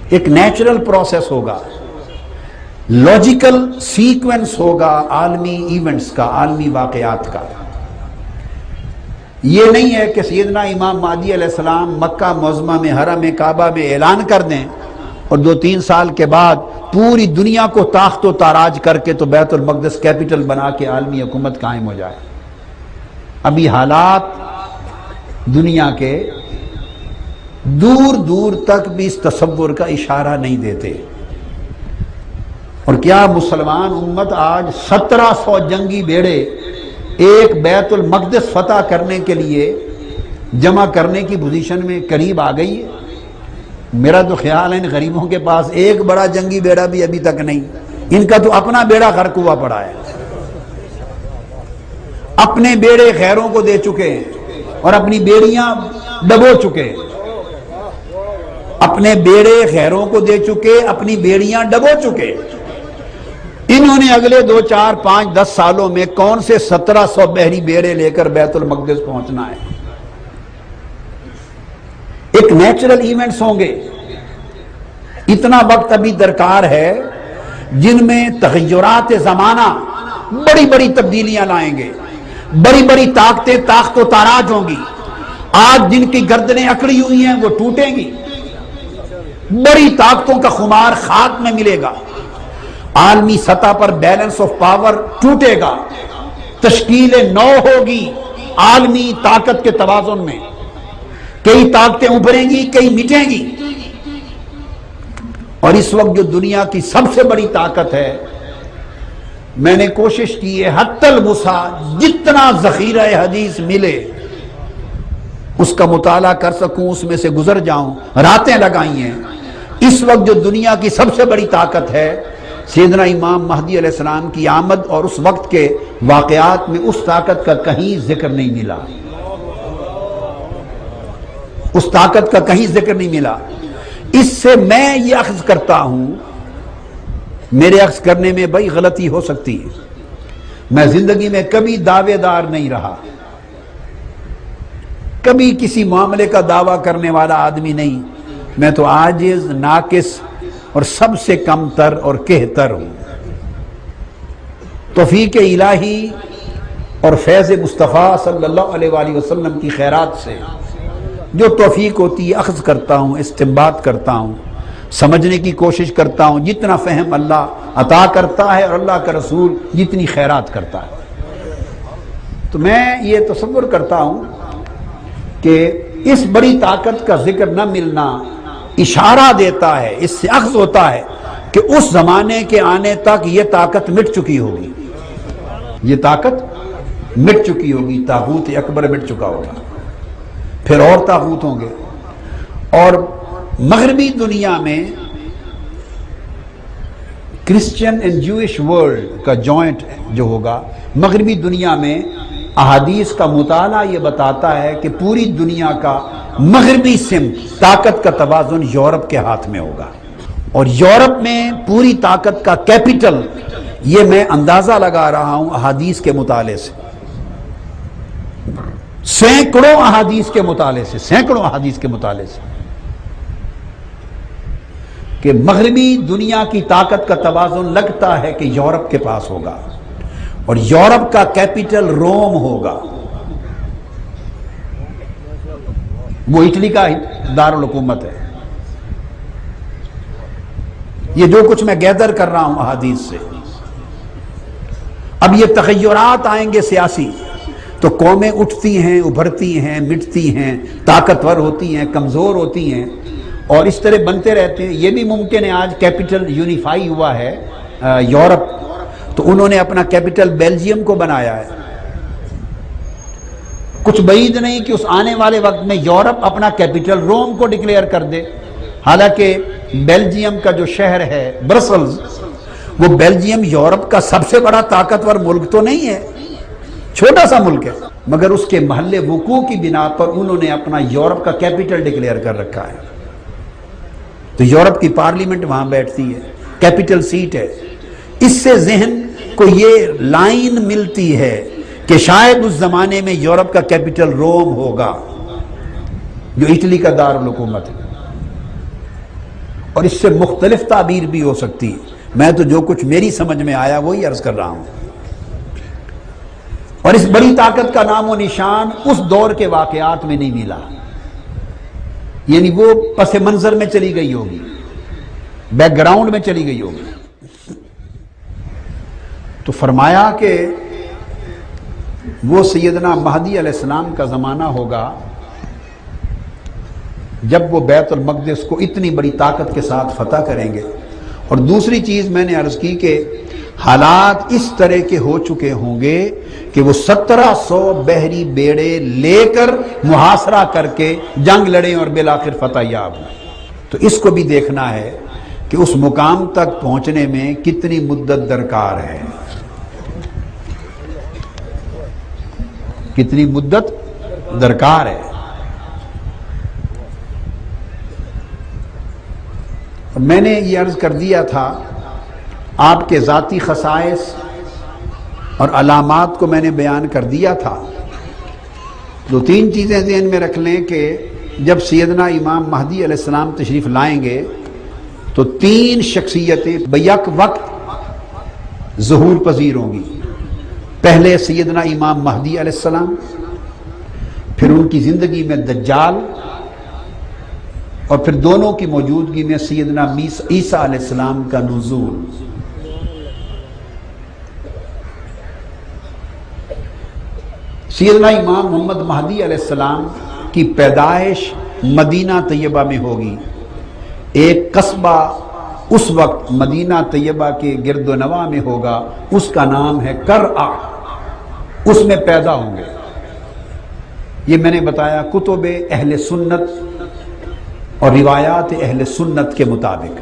ایک natural process ہوگا، logical sequence ہوگا عالمی ایونٹس کا، عالمی واقعات کا۔ یہ نہیں ہے کہ سیدنا امام مہدی علیہ السلام مکہ معظمہ میں حرم کعبہ میں اعلان کر دیں اور 2-3 سال کے بعد پوری دنیا کو تاخت و تاراج کر کے تو بیت المقدس کیپٹل بنا کے عالمی حکومت قائم ہو جائے۔ ابھی حالات دنیا کے دور دور تک بھی اس تصور کا اشارہ نہیں دیتے۔ اور کیا مسلمان امت آج 1700 جنگی بیڑے ایک بیت المقدس فتح کرنے کے لیے جمع کرنے کی پوزیشن میں قریب آ گئی ہے؟ میرا تو خیال ہے ان غریبوں کے پاس ایک بڑا جنگی بیڑا بھی ابھی تک نہیں، ان کا تو اپنا بیڑا غرق ہوا پڑا ہے، اپنے بیڑے خیروں کو دے چکے ہیں اور اپنی بیڑیاں ڈبو چکے، اپنے بیڑے خیروں کو دے چکے، اپنی بیڑیاں ڈبو چکے۔ انہوں نے اگلے 2, 4, 5, 10 سالوں میں کون سے 1700 بحری بیڑے لے کر بیت المقدس پہنچنا ہے؟ ایک نیچرل ایونٹس ہوں گے، اتنا وقت ابھی درکار ہے جن میں تغیرات زمانہ بڑی بڑی تبدیلیاں لائیں گے، بڑی بڑی طاقتیں تاخت و تاراج ہوں گی۔ آج جن کی گردنیں اکڑی ہوئی ہیں وہ ٹوٹیں گی، بڑی طاقتوں کا خمار خاک میں ملے گا، عالمی سطح پر بیلنس آف پاور ٹوٹے گا، تشکیل نو ہوگی عالمی طاقت کے توازن میں، کئی طاقتیں ابھریں گی، کئی مٹیں گی۔ اور اس وقت جو دنیا کی سب سے بڑی طاقت ہے، میں نے کوشش کی ہے حتی الوسع جتنا ذخیرہ حدیث ملے اس کا مطالعہ کر سکوں، اس میں سے گزر جاؤں، راتیں لگائی ہیں۔ اس وقت جو دنیا کی سب سے بڑی طاقت ہے، سیدنا امام مہدی علیہ السلام کی آمد اور اس وقت کے واقعات میں اس طاقت کا کہیں ذکر نہیں ملا، اس طاقت کا کہیں ذکر نہیں ملا۔ اس سے میں یہ اخذ کرتا ہوں، میرے اخذ کرنے میں بھائی غلطی ہو سکتی ہے، میں زندگی میں کبھی دعوے دار نہیں رہا، کبھی کسی معاملے کا دعویٰ کرنے والا آدمی نہیں، میں تو عاجز، ناقص اور سب سے کم تر اور کہتر ہوں۔ توفیق الہی اور فیض مصطفیٰ صلی اللہ علیہ وآلہ وسلم کی خیرات سے جو توفیق ہوتی ہے اخذ کرتا ہوں، استنباط کرتا ہوں، سمجھنے کی کوشش کرتا ہوں، جتنا فہم اللہ عطا کرتا ہے اور اللہ کا رسول جتنی خیرات کرتا ہے۔ تو میں یہ تصور کرتا ہوں کہ اس بڑی طاقت کا ذکر نہ ملنا اشارہ دیتا ہے، اس سے اخذ ہوتا ہے کہ اس زمانے کے آنے تک یہ طاقت مٹ چکی ہوگی، یہ طاقت مٹ چکی ہوگی، طاغوت اکبر مٹ چکا ہوگا، پھر اور طاغوت ہوں گے۔ اور مغربی دنیا میں کرسچن اینڈ جوئش ورلڈ کا جوائنٹ جو ہوگا، مغربی دنیا میں احادیث کا مطالعہ یہ بتاتا ہے کہ پوری دنیا کا مغربی سمت طاقت کا توازن یورپ کے ہاتھ میں ہوگا، اور یورپ میں پوری طاقت کا کیپٹل، یہ میں اندازہ لگا رہا ہوں احادیث کے مطالعے سے، سینکڑوں احادیث کے مطالعے سے کہ مغربی دنیا کی طاقت کا توازن لگتا ہے کہ یورپ کے پاس ہوگا، اور یورپ کا کیپٹل روم ہوگا، وہ اٹلی کا دارالحکومت ہے۔ یہ جو کچھ میں گیدر کر رہا ہوں احادیث سے، اب یہ تغیرات آئیں گے سیاسی تو قومیں اٹھتی ہیں، ابھرتی ہیں، مٹتی ہیں، طاقتور ہوتی ہیں، کمزور ہوتی ہیں، اور اس طرح بنتے رہتے ہیں۔ یہ بھی ممکن ہے آج کیپٹل یونیفائی ہوا ہے یورپ، تو انہوں نے اپنا کیپٹل بیلجیم کو بنایا ہے، کچھ بعید نہیں کہ اس آنے والے وقت میں یورپ اپنا کیپٹل روم کو ڈکلیئر کر دے۔ حالانکہ بیلجیم کا جو شہر ہے برسلز، وہ بیلجیم یورپ کا سب سے بڑا طاقتور ملک تو نہیں ہے، چھوٹا سا ملک ہے، مگر اس کے محل وقوع کی بنا پر انہوں نے اپنا یورپ کا کیپٹل ڈکلیئر کر رکھا ہے، تو یورپ کی پارلیمنٹ وہاں بیٹھتی ہے، کیپٹل سیٹ ہے۔ اس سے ذہن کو یہ لائن ملتی ہے کہ شاید اس زمانے میں یورپ کا کیپٹل روم ہوگا جو اٹلی کا دارالحکومت ہے، اور اس سے مختلف تعبیر بھی ہو سکتی ہے، میں تو جو کچھ میری سمجھ میں آیا وہی عرض کر رہا ہوں۔ اور اس بڑی طاقت کا نام و نشان اس دور کے واقعات میں نہیں ملا، یعنی وہ پس منظر میں چلی گئی ہوگی، بیک گراؤنڈ میں چلی گئی ہوگی۔ تو فرمایا کہ وہ سیدنا مہدی علیہ السلام کا زمانہ ہوگا جب وہ بیت المقدس کو اتنی بڑی طاقت کے ساتھ فتح کریں گے۔ اور دوسری چیز میں نے عرض کی کہ حالات اس طرح کے ہو چکے ہوں گے کہ وہ 1700 بحری بیڑے لے کر محاصرہ کر کے جنگ لڑیں اور بالآخر فتح یاب ہوں۔ تو اس کو بھی دیکھنا ہے کہ اس مقام تک پہنچنے میں کتنی مدت درکار ہے، کتنی مدت درکار ہے۔ میں نے یہ عرض کر دیا تھا، آپ کے ذاتی خصائص اور علامات کو میں نے بیان کر دیا تھا۔ دو تین چیزیں ذہن میں رکھ لیں کہ جب سیدنا امام مہدی علیہ السلام تشریف لائیں گے تو 3 شخصیتیں بیک وقت ظہور پذیر ہوں گی۔ پہلے سیدنا امام مہدی علیہ السلام، پھر ان کی زندگی میں دجال، اور پھر دونوں کی موجودگی میں سیدنا عیسیٰ علیہ السلام کا نزول۔ سیدنا امام محمد مہدی علیہ السلام کی پیدائش مدینہ طیبہ میں ہوگی۔ ایک قصبہ اس وقت مدینہ طیبہ کے گرد و نواح میں ہوگا، اس کا نام ہے کرعا، اس میں پیدا ہوں گے۔ یہ میں نے بتایا کتب اہل سنت اور روایات اہل سنت کے مطابق۔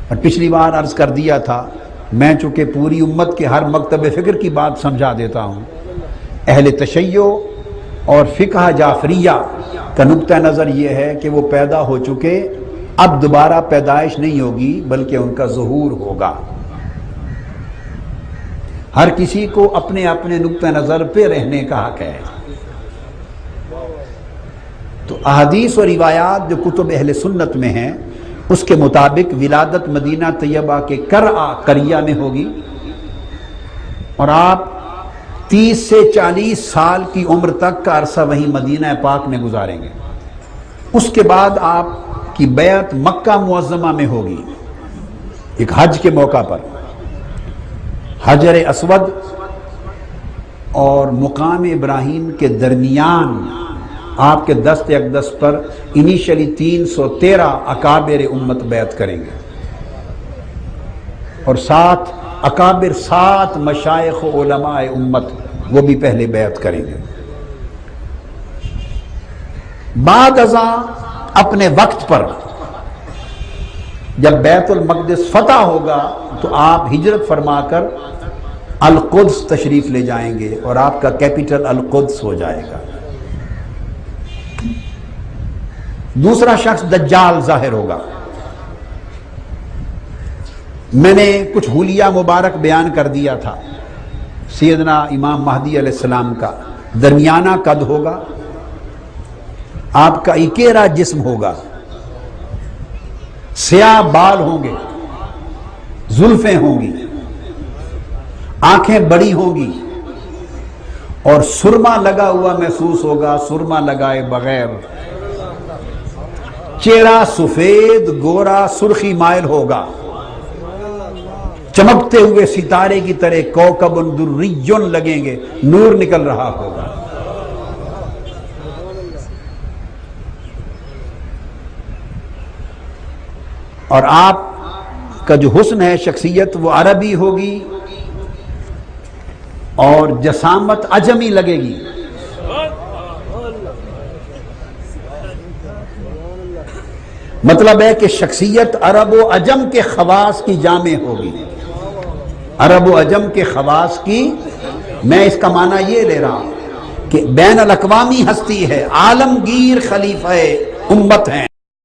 اور پچھلی بار عرض کر دیا تھا، میں چونکہ پوری امت کے ہر مکتب فکر کی بات سمجھا دیتا ہوں، اہل تشیع اور فقہ جعفریہ کا نقطہ نظر یہ ہے کہ وہ پیدا ہو چکے، اب دوبارہ پیدائش نہیں ہوگی بلکہ ان کا ظہور ہوگا۔ ہر کسی کو اپنے اپنے نقطہ نظر پہ رہنے کا حق ہے۔ تو احادیث و روایات جو کتب اہل سنت میں ہیں اس کے مطابق ولادت مدینہ طیبہ کے کرعا قریہ میں ہوگی، اور آپ 30 سے 40 سال کی عمر تک کا عرصہ وہیں مدینہ پاک میں گزاریں گے۔ اس کے بعد آپ کی بیعت مکہ معظمہ میں ہوگی، ایک حج کے موقع پر حجر اسود اور مقام ابراہیم کے درمیان آپ کے دست اقدس پر انیشلی 313 اکابر امت بیعت کریں گے، اور 7 اکابر 7 مشائخ و علماء امت وہ بھی پہلے بیعت کریں گے۔ بعد ازاں اپنے وقت پر جب بیت المقدس فتح ہوگا تو آپ ہجرت فرما کر القدس تشریف لے جائیں گے، اور آپ کا کیپٹل القدس ہو جائے گا۔ دوسرا شخص دجال ظاہر ہوگا۔ میں نے کچھ حلیہ مبارک بیان کر دیا تھا سیدنا امام مہدی علیہ السلام کا۔ درمیانہ قد ہوگا، آپ کا اکیرا جسم ہوگا، سیاہ بال ہوں گے، زلفیں ہوں گی، آنکھیں بڑی ہوں گی، اور سرما لگا ہوا محسوس ہوگا، سرما لگائے بغیر۔ چہرہ سفید گورا سرخی مائل ہوگا، چمکتے ہوئے ستارے کی طرح کوكب دری لگیں گے، نور نکل رہا ہوگا۔ اور آپ کا جو حسن ہے، شخصیت، وہ عربی ہوگی اور جسامت عجمی لگے گی۔ مطلب ہے کہ شخصیت عرب و عجم کے خواص کی جامع ہوگی، عرب و عجم کے خواص کی۔ میں اس کا معنی یہ لے رہا ہوں کہ بین الاقوامی ہستی ہے، عالمگیر خلیفہ امت ہیں۔